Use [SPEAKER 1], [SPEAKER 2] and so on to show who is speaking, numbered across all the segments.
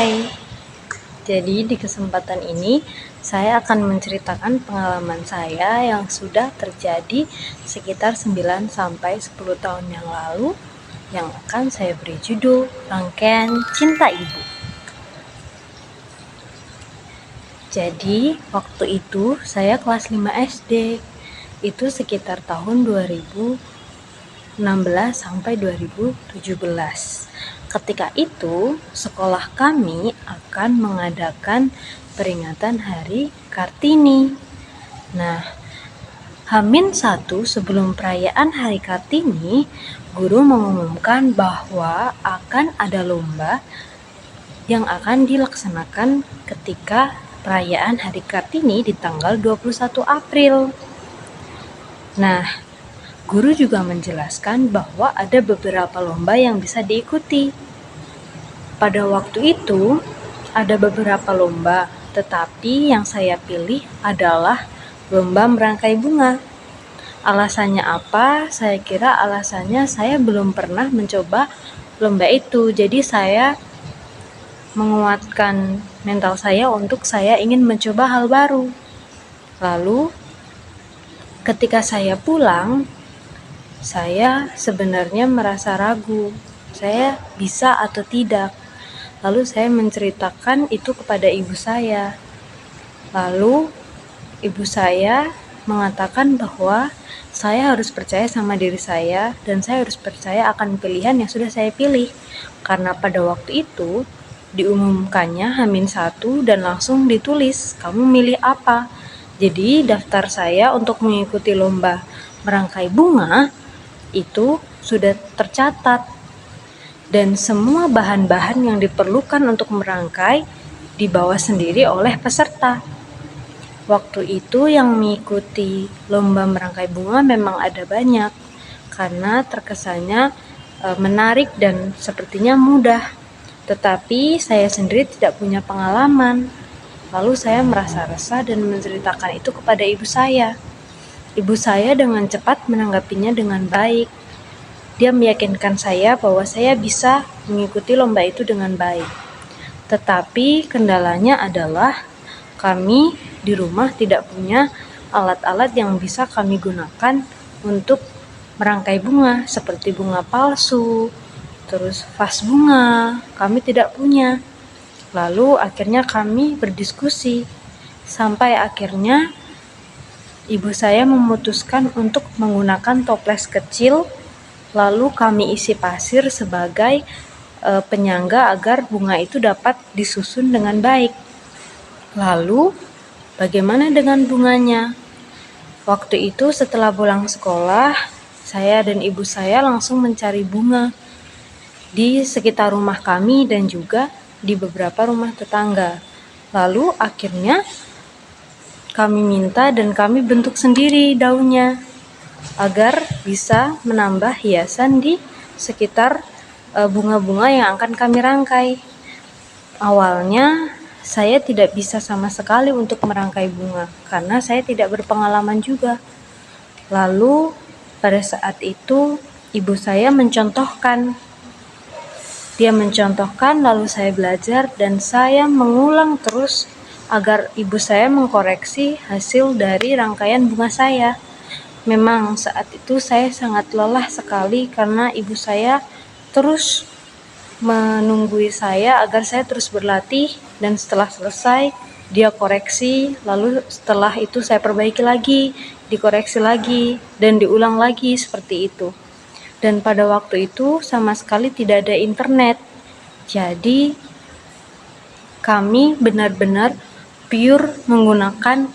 [SPEAKER 1] Hai, jadi di kesempatan ini saya akan menceritakan pengalaman saya yang sudah terjadi sekitar 9-10 tahun yang lalu yang akan saya beri judul Rangkaian Cinta Ibu. Jadi waktu itu saya kelas 5 SD, itu sekitar tahun 2016 sampai 2017. Ketika itu, sekolah kami akan mengadakan peringatan Hari Kartini. Nah, H-1 sebelum perayaan Hari Kartini, guru mengumumkan bahwa akan ada lomba yang akan dilaksanakan ketika perayaan Hari Kartini di tanggal 21 April. Nah, guru juga menjelaskan bahwa ada beberapa lomba yang bisa diikuti. Pada waktu itu, ada beberapa lomba, tetapi yang saya pilih adalah lomba merangkai bunga. Alasannya apa? Saya kira alasannya saya belum pernah mencoba lomba itu, jadi saya menguatkan mental saya untuk saya ingin mencoba hal baru. Lalu, ketika saya pulang, saya sebenarnya merasa ragu, saya bisa atau tidak. Lalu saya menceritakan itu kepada ibu saya. Lalu ibu saya mengatakan bahwa saya harus percaya sama diri saya dan saya harus percaya akan pilihan yang sudah saya pilih. Karena pada waktu itu diumumkannya H-1 dan langsung ditulis, kamu milih apa? Jadi daftar saya untuk mengikuti lomba merangkai bunga itu sudah tercatat, dan semua bahan-bahan yang diperlukan untuk merangkai dibawa sendiri oleh peserta. Waktu itu yang mengikuti lomba merangkai bunga memang ada banyak, karena terkesannya menarik dan sepertinya mudah. Tetapi saya sendiri tidak punya pengalaman. Lalu saya merasa resah dan menceritakan itu kepada ibu saya. Ibu saya dengan cepat menanggapinya dengan baik. Dia meyakinkan saya bahwa saya bisa mengikuti lomba itu dengan baik. Tetapi kendalanya adalah kami di rumah tidak punya alat-alat yang bisa kami gunakan untuk merangkai bunga, seperti bunga palsu, terus vas bunga, kami tidak punya. Lalu akhirnya kami berdiskusi, sampai akhirnya ibu saya memutuskan untuk menggunakan toples kecil, lalu kami isi pasir sebagai penyangga agar bunga itu dapat disusun dengan baik. Lalu bagaimana dengan bunganya? Waktu itu setelah pulang sekolah, saya dan ibu saya langsung mencari bunga di sekitar rumah kami dan juga di beberapa rumah tetangga. Lalu akhirnya kami minta dan kami bentuk sendiri daunnya agar bisa menambah hiasan di sekitar bunga-bunga yang akan kami rangkai. Awalnya saya tidak bisa sama sekali untuk merangkai bunga karena saya tidak berpengalaman juga. Lalu pada saat itu ibu saya mencontohkan. Dia mencontohkan, lalu saya belajar dan saya mengulang terus agar ibu saya mengkoreksi hasil dari rangkaian bunga saya. Memang saat itu saya sangat lelah sekali karena ibu saya terus menunggui saya agar saya terus berlatih, dan setelah selesai dia koreksi, lalu setelah itu saya perbaiki lagi, dikoreksi lagi, dan diulang lagi seperti itu. Dan pada waktu itu sama sekali tidak ada internet, jadi kami benar-benar pure menggunakan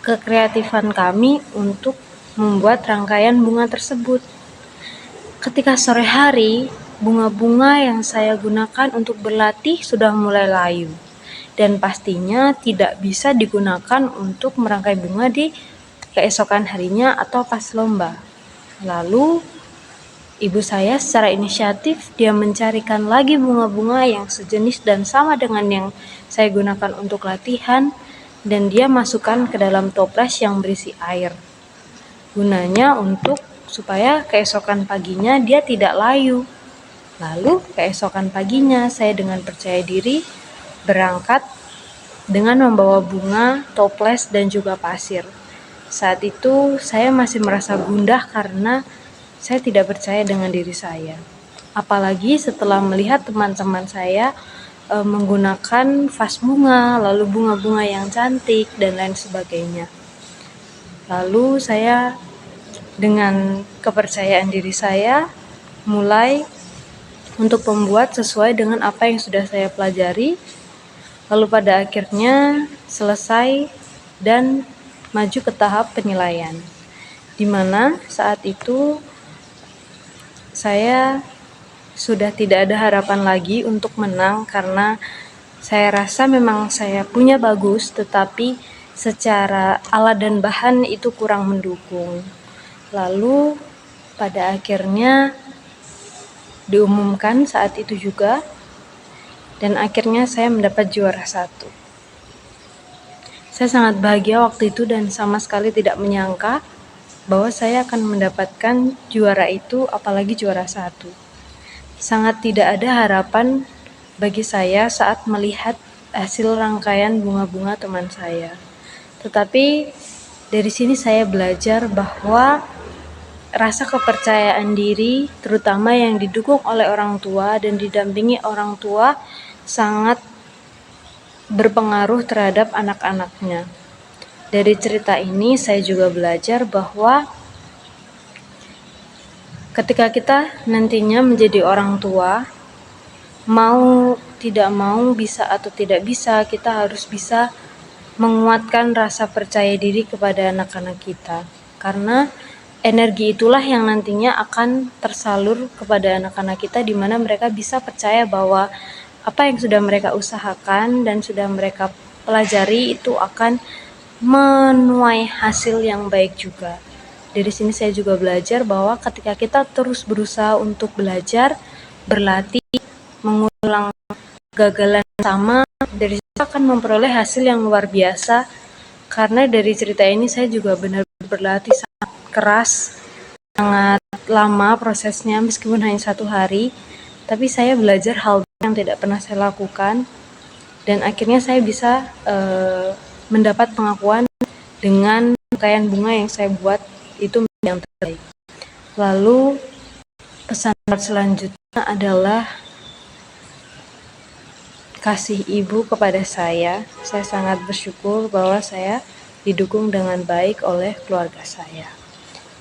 [SPEAKER 1] kekreatifan kami untuk membuat rangkaian bunga tersebut. Ketika sore hari, bunga-bunga yang saya gunakan untuk berlatih sudah mulai layu, dan pastinya tidak bisa digunakan untuk merangkai bunga di keesokan harinya atau pas lomba. Lalu ibu saya secara inisiatif dia mencarikan lagi bunga-bunga yang sejenis dan sama dengan yang saya gunakan untuk latihan, dan dia masukkan ke dalam toples yang berisi air. Gunanya untuk supaya keesokan paginya dia tidak layu. Lalu keesokan paginya saya dengan percaya diri berangkat dengan membawa bunga, toples, dan juga pasir. Saat itu saya masih merasa gundah karena saya tidak percaya dengan diri saya. Apalagi setelah melihat teman-teman saya menggunakan vas bunga, lalu bunga-bunga yang cantik, dan lain sebagainya. Lalu saya dengan kepercayaan diri saya mulai untuk membuat sesuai dengan apa yang sudah saya pelajari, lalu pada akhirnya selesai dan maju ke tahap penilaian, di mana saat itu saya sudah tidak ada harapan lagi untuk menang karena saya rasa memang saya punya bagus, tetapi secara alat dan bahan itu kurang mendukung. Lalu pada akhirnya diumumkan saat itu juga, dan akhirnya saya mendapat juara 1. Saya sangat bahagia waktu itu dan sama sekali tidak menyangka bahwa saya akan mendapatkan juara itu, apalagi juara 1. Sangat tidak ada harapan bagi saya saat melihat hasil rangkaian bunga-bunga teman saya. Tetapi dari sini saya belajar bahwa rasa kepercayaan diri, terutama yang didukung oleh orang tua dan didampingi orang tua, sangat berpengaruh terhadap anak-anaknya. Dari cerita ini saya juga belajar bahwa ketika kita nantinya menjadi orang tua, mau tidak mau, bisa atau tidak bisa, kita harus bisa menguatkan rasa percaya diri kepada anak-anak kita. Karena energi itulah yang nantinya akan tersalur kepada anak-anak kita, di mana mereka bisa percaya bahwa apa yang sudah mereka usahakan dan sudah mereka pelajari itu akan menuai hasil yang baik juga. Dari sini saya juga belajar bahwa ketika kita terus berusaha untuk belajar, berlatih, mengulang kegagalan sama, dari situ akan memperoleh hasil yang luar biasa. Karena dari cerita ini saya juga benar-benar berlatih sangat keras, sangat lama prosesnya, meskipun hanya 1 hari, tapi saya belajar hal yang tidak pernah saya lakukan, dan akhirnya saya bisa mendapat pengakuan dengan rangkaian bunga yang saya buat itu yang terbaik. Lalu pesan selanjutnya adalah kasih ibu kepada saya. Saya sangat bersyukur bahwa saya didukung dengan baik oleh keluarga saya.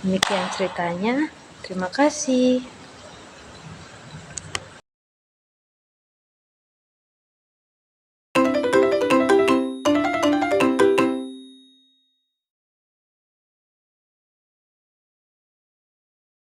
[SPEAKER 1] Demikian ceritanya. Terima kasih.